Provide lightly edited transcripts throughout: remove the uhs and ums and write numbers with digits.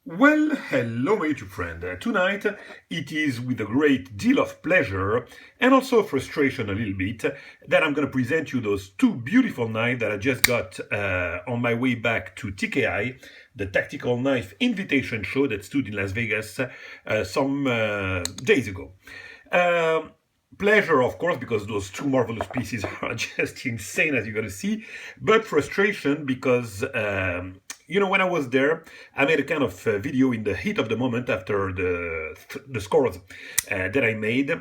Well, hello, my YouTube friend. Tonight, it is with a great deal of pleasure and also frustration a little bit that I'm going to present you those two beautiful knives that I just got on my way back to TKI, the Tactical Knife Invitation Show that stood in Las Vegas some days ago. Pleasure, of course, because those two marvelous pieces are just insane, as you're going to see, but frustration because when I was there, I made a kind of video in the heat of the moment after the scores that I made.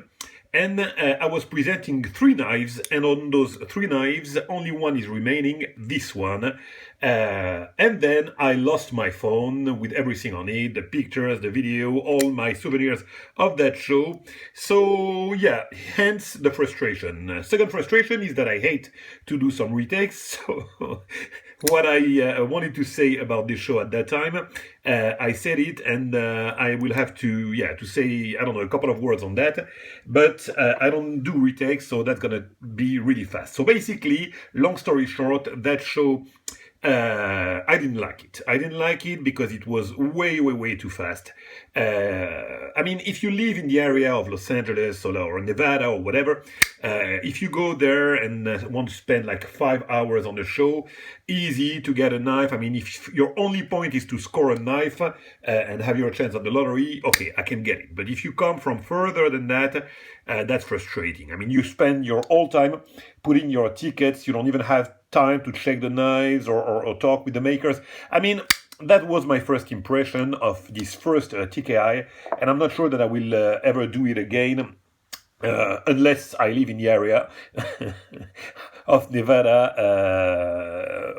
And I was presenting three knives, and on those three knives, only one is remaining, this one. And then I lost my phone with everything on it, the pictures, the video, all my souvenirs of that show. So yeah, hence the frustration. Second frustration is that I hate to do some retakes. So what I wanted to say about this show at that time, I said it, and I will have to say, I don't know, a couple of words on that, but I don't do retakes, so that's gonna be really fast. So basically, long story short, that show, I didn't like it. I didn't like it because it was way too fast. I mean, if you live in the area of Los Angeles or Nevada or whatever, if you go there and want to spend like 5 hours on the show, easy to get a knife. I mean, if your only point is to score a knife and have your chance at the lottery, okay, I can get it. But if you come from further than that, that's frustrating. I mean, you spend your whole time putting your tickets, you don't even have time to check the knives or talk with the makers. I mean, that was my first impression of this first TKI, and I'm not sure that I will ever do it again. Unless I live in the area of Nevada,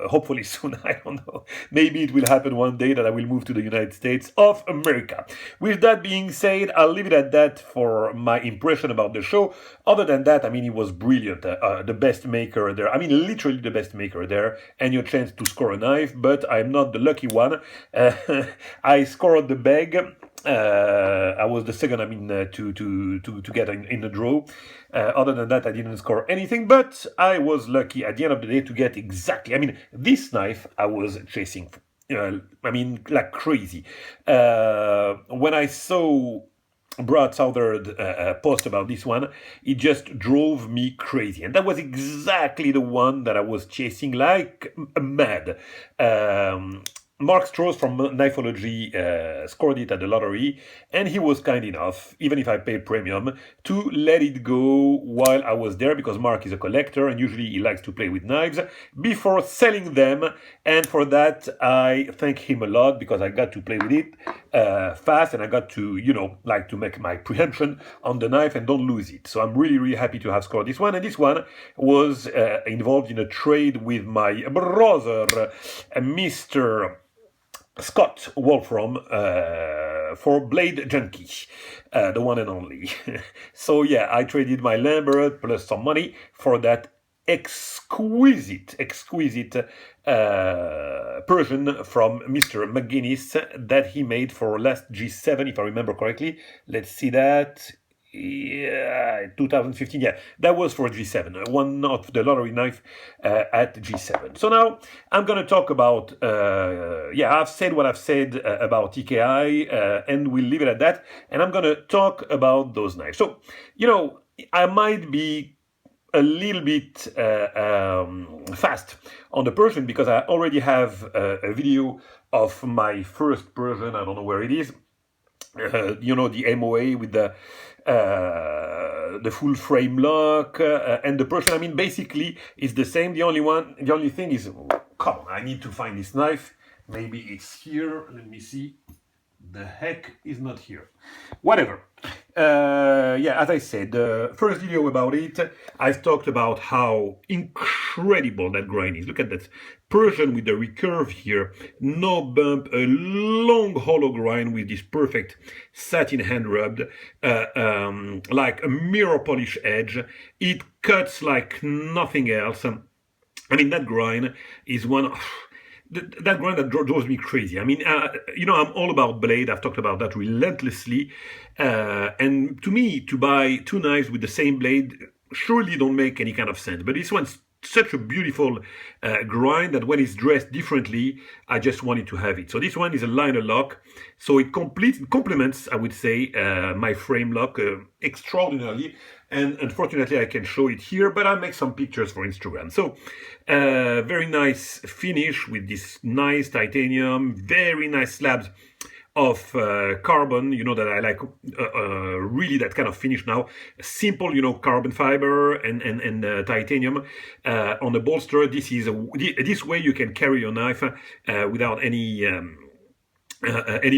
hopefully soon, I don't know. Maybe it will happen one day that I will move to the United States of America. With that being said, I'll leave it at that for my impression about the show. Other than that, I mean, it was brilliant. The best maker there. I mean, literally the best maker there. And your chance to score a knife, but I'm not the lucky one. I scored the bag. I was the second, to get in the draw. Other than that, I didn't score anything, but I was lucky at the end of the day to get exactly. I mean, this knife I was chasing, like crazy. When I saw Brad Southard post about this one, it just drove me crazy, and that was exactly the one that I was chasing like mad. Mark Strauss from Knifeology scored it at the lottery, and he was kind enough, even if I paid premium, to let it go while I was there, because Mark is a collector and usually he likes to play with knives before selling them, and for that I thank him a lot, because I got to play with it fast, and I got to, to make my preemption on the knife and don't lose it. So I'm really happy to have scored this one, and this one was involved in a trade with my brother, Mr. Scott Wolfram, for Blade Junkie, the one and only. So yeah, I traded my Lambert plus some money for that exquisite Persian from Mr. McGinnis that he made for last G7, if I remember correctly. Let's see that. Yeah, 2015. Yeah, that was for G7. One of the lottery knife at G7. So now I'm gonna talk about. I've said what I've said about TKI, and we'll leave it at that. And I'm gonna talk about those knives. So I might be a little bit fast on the Persian, because I already have a video of my first Persian. I don't know where it is. The MOA with the full frame lock and the Persian. I mean, basically it's the same. The only thing is, come on, I need to find this knife. Maybe it's here. Let me see. The heck is not here. Whatever. As I said, the first video about it, I've talked about how incredible that grind is. Look at that Persian with the recurve here, no bump, a long hollow grind with this perfect satin hand rubbed, like a mirror polish edge. It cuts like nothing else. I mean, that grind is one. That grind that drives me crazy. I mean, I'm all about blade. I've talked about that relentlessly. And to me, to buy two knives with the same blade surely don't make any kind of sense. But this one's such a beautiful grind that when it's dressed differently, I just wanted to have it. So this one is a liner lock, so it complements, I would say, my frame lock extraordinarily. And unfortunately, I can show it here, but I'll make some pictures for Instagram. So very nice finish with this nice titanium, very nice slabs of carbon, you know, that I like really that kind of finish now. Simple, you know, carbon fiber and titanium on the bolster. This way you can carry your knife without any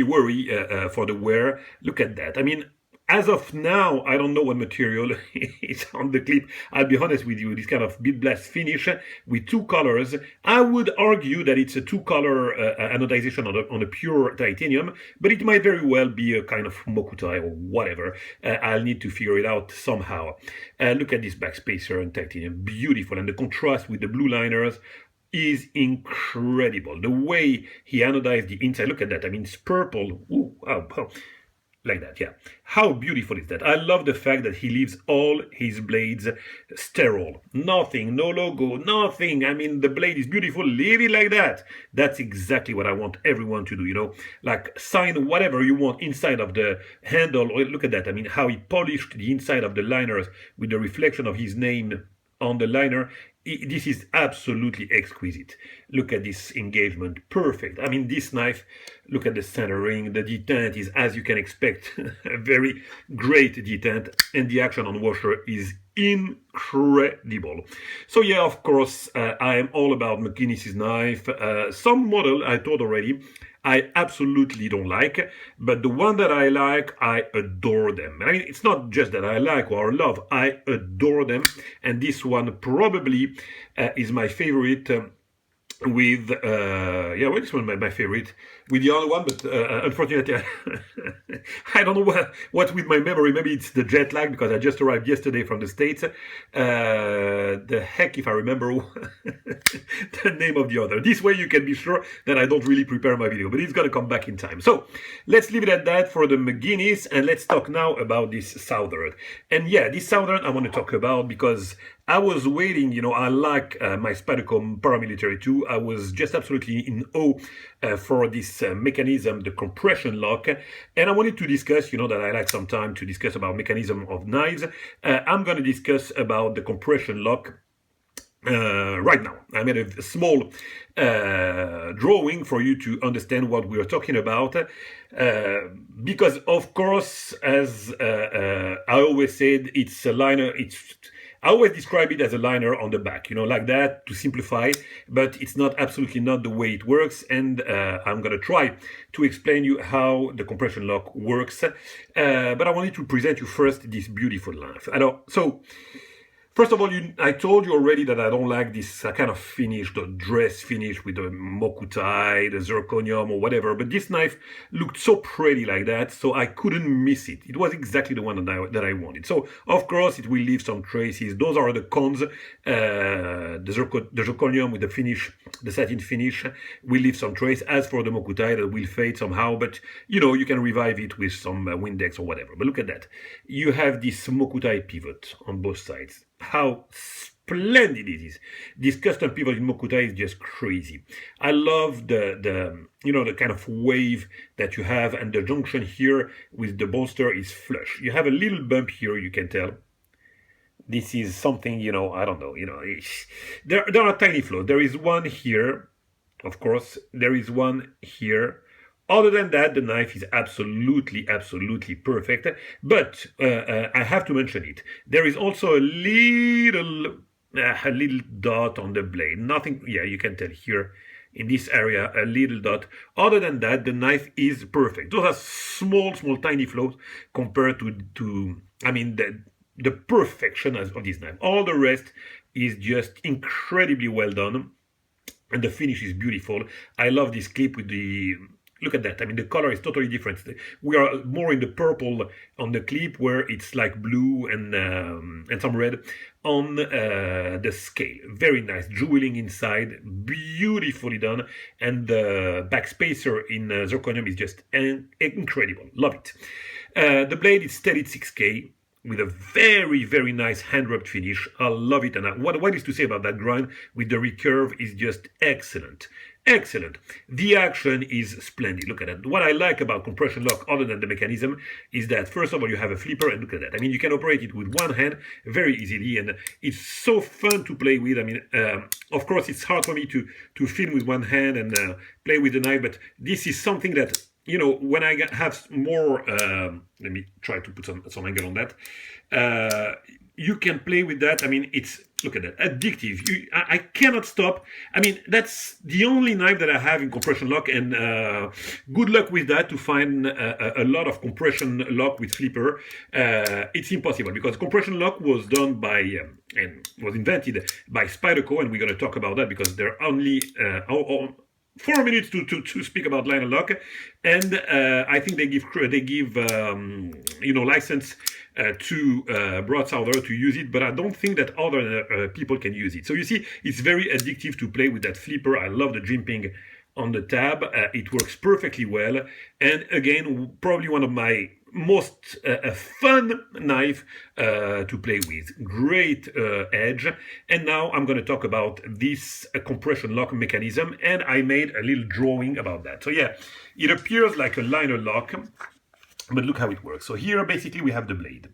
worry for the wear. Look at that. I mean, as of now, I don't know what material is on the clip. I'll be honest with you, this kind of bead blast finish with two colors. I would argue that it's a two-color anodization on a pure titanium, but it might very well be a kind of mokutai or whatever. I'll need to figure it out somehow. Look at this backspacer and titanium, beautiful. And the contrast with the blue liners is incredible. The way he anodized the inside, look at that. I mean, it's purple. Ooh, oh. Like that, yeah. How beautiful is that? I love the fact that he leaves all his blades sterile. Nothing, no logo, nothing. I mean, the blade is beautiful. Leave it like that. That's exactly what I want everyone to do, you know. Like, sign whatever you want inside of the handle. Look at that. I mean, how he polished the inside of the liners with the reflection of his name on the liner. This is absolutely exquisite. Look at this engagement, perfect. I mean, this knife, look at the centering, the detent is, as you can expect, a very great detent, and the action on washer is incredible. So yeah, of course, I am all about McGinnis's knife. Some model, I told already, I absolutely don't like, but the one that I like, I adore them. I mean, it's not just that I like or love, I adore them, and this one probably is my favorite. With yeah, well, this one my favorite with the other one, but unfortunately I don't know what with my memory. Maybe it's the jet lag because I just arrived yesterday from the States. The heck if I remember the name of the other. This way you can be sure that I don't really prepare my video, but it's gonna come back in time. So let's leave it at that for the McGinnis, and let's talk now about this Southard. And yeah, this Southard I want to talk about because I was waiting, you know, I like my Spyderco paramilitary too. I was just absolutely in awe for this mechanism, the compression lock. And I wanted to discuss, you know, that I like some time to discuss about mechanism of knives. I'm going to discuss about the compression lock right now. I made a small drawing for you to understand what we are talking about. Because, of course, as I always said, it's a liner, I always describe it as a liner on the back, you know, like that, to simplify, but it's not, absolutely not the way it works, and I'm going to try to explain you how the compression lock works, but I wanted to present you first this beautiful knife. So, first of all, I told you already that I don't like this kind of finish, the dress finish with the mokutai, the zirconium or whatever, but this knife looked so pretty like that, so I couldn't miss it. It was exactly the one that I wanted. So, of course, it will leave some traces. Those are the cons. The zirconium with the finish, the satin finish, will leave some trace. As for the mokutai, that will fade somehow, but, you know, you can revive it with some Windex or whatever. But look at that. You have this mokutai pivot on both sides. How splendid it is. This custom pivot in mokutai is just crazy. I love the you know, the kind of wave that you have, and the junction here with the bolster is flush. You have a little bump here, you can tell. This is something, you know, I don't know, you know, there are tiny flaws. There is one here, of course, there is one here. Other than that, the knife is absolutely, absolutely perfect. But I have to mention it. There is also a little dot on the blade. Nothing, yeah, you can tell here in this area, a little dot. Other than that, the knife is perfect. Those are small, tiny flaws compared to I mean, the perfection of this knife. All the rest is just incredibly well done. And the finish is beautiful. I love this clip with the... Look at that. I mean, the color is totally different. We are more in the purple on the clip, where it's like blue and some red on the scale. Very nice. Jeweling inside. Beautifully done. And the backspacer in zirconium is just incredible. Love it. The blade is steadied 6K with a very, very nice hand rubbed finish. I love it. And what is to say about that grind with the recurve is just excellent. Excellent. The action is splendid. Look at that. What I like about compression lock, other than the mechanism, is that first of all you have a flipper, and look at that. I mean, you can operate it with one hand very easily, and it's so fun to play with. I mean, of course, it's hard for me to film with one hand and play with the knife, but this is something that, you know, when I have more, let me try to put some angle on that. You can play with that. I mean, it's, look at that, addictive. I cannot stop. I mean, that's the only knife that I have in compression lock, and good luck with that to find a lot of compression lock with flipper. It's impossible, because compression lock was done by, and was invented by Spyderco, and we're going to talk about that because they're only 4 minutes to speak about liner lock, and I think they give you know, license to Southard to use it, but I don't think that other people can use it. So you see, it's very addictive to play with that flipper. I love the jimping on the tab. It works perfectly well, and again, probably one of my most fun knife to play with. Great edge. And now I'm going to talk about this compression lock mechanism, and I made a little drawing about that. So yeah, it appears like a liner lock, but look how it works. So here basically we have the blade.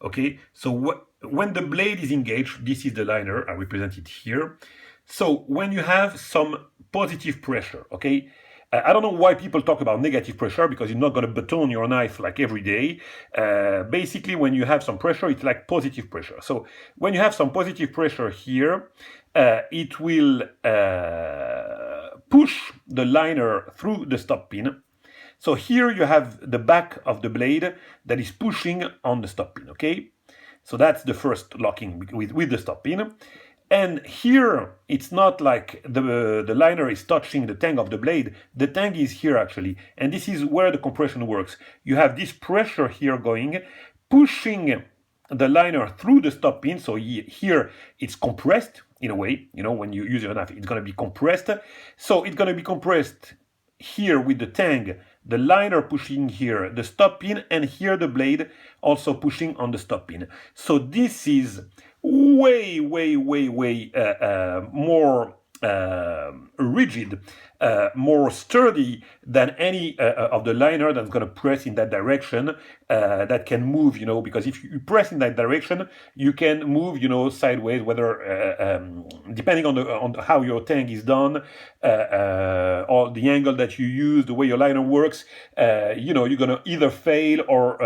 Okay, so when the blade is engaged, this is the liner. I represent it here. So when you have some positive pressure, okay, I don't know why people talk about negative pressure, because you're not going to baton your knife like every day. Basically, when you have some pressure, it's like positive pressure. So when you have some positive pressure here, it will push the liner through the stop pin. So here you have the back of the blade that is pushing on the stop pin, okay? So that's the first locking with the stop pin. And here, it's not like the liner is touching the tang of the blade. The tang is here, actually. And this is where the compression works. You have this pressure here going, pushing the liner through the stop pin. So here, it's compressed, in a way. You know, when you use your knife, it's going to be compressed. So it's going to be compressed here with the tang, the liner pushing here, the stop pin, and here the blade also pushing on the stop pin. So this is way more rigid, more sturdy than any of the liner that's going to press in that direction, that can move, you know, because if you press in that direction, you can move, you know, sideways, whether depending on how your tang is done, or the angle that you use, the way your liner works, you know, you're going to either fail or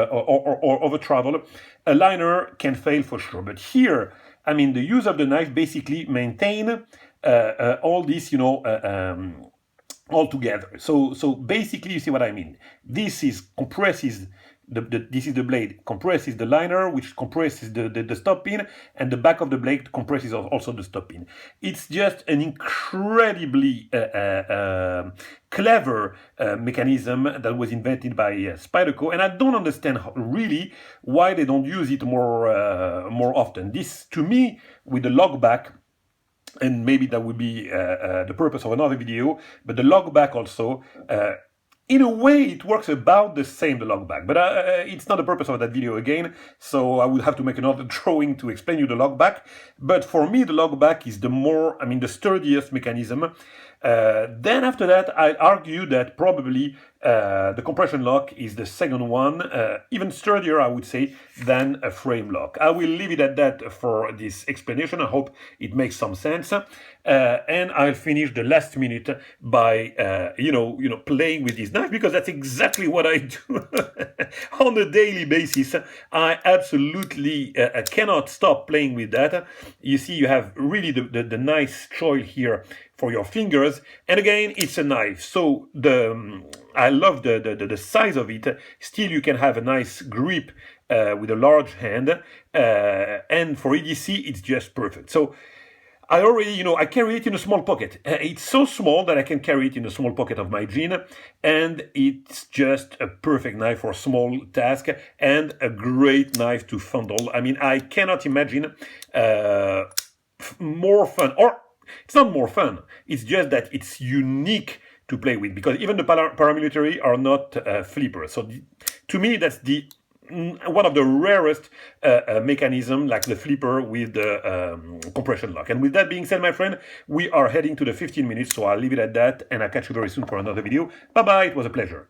over travel. A liner can fail for sure, but here, I mean, the use of the knife basically maintain all this, you know, all together. So basically, you see what I mean. This is compresses this is the blade, compresses the liner, which compresses the stop pin, and the back of the blade compresses also the stop pin. It's just an incredibly clever mechanism that was invented by Spyderco, and I don't understand really why they don't use it more often. This, to me, with the lock back, and maybe that would be the purpose of another video, but the lock back also, in a way, it works about the same, the lock back, but it's not the purpose of that video again, so I would have to make another drawing to explain you the lock back. But for me, the lock back is the more, I mean, the sturdiest mechanism. Then after that, I argue that probably the compression lock is the second one, even sturdier, I would say, than a frame lock. I will leave it at that for this explanation. I hope it makes some sense. And I'll finish the last minute by, you know, playing with this knife, because that's exactly what I do on a daily basis. I absolutely cannot stop playing with that. You see, you have really the nice choil here for your fingers, and again, it's a knife. So I love the size of it. Still, you can have a nice grip with a large hand, and for EDC, it's just perfect. So I already, I carry it in a small pocket. It's so small that I can carry it in a small pocket of my jean, and it's just a perfect knife for small task and a great knife to fondle. I mean, I cannot imagine more fun, or it's not more fun, it's just that it's unique to play with, because even the paramilitary are not flippers. So to me, that's the one of the rarest mechanism, like the flipper with the compression lock. And with that being said, my friend, we are heading to the 15 minutes, so I'll leave it at that, and I'll catch you very soon for another video. Bye bye, it was a pleasure.